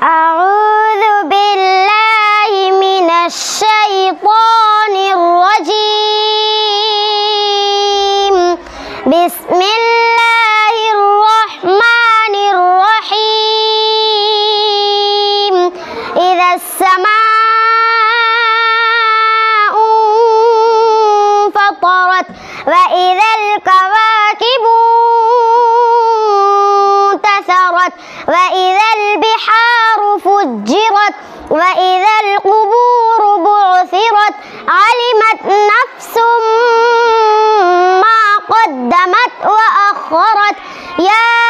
أعوذ بالله من الشيطان الرجيم. بسم الله الرحمن الرحيم. إذا السماء انفطرت وإذا الكواكب انتثرت وإذا البحار فجرت وإذا القبور بعثرت علمت نفس ما قدمت وأخرت. يا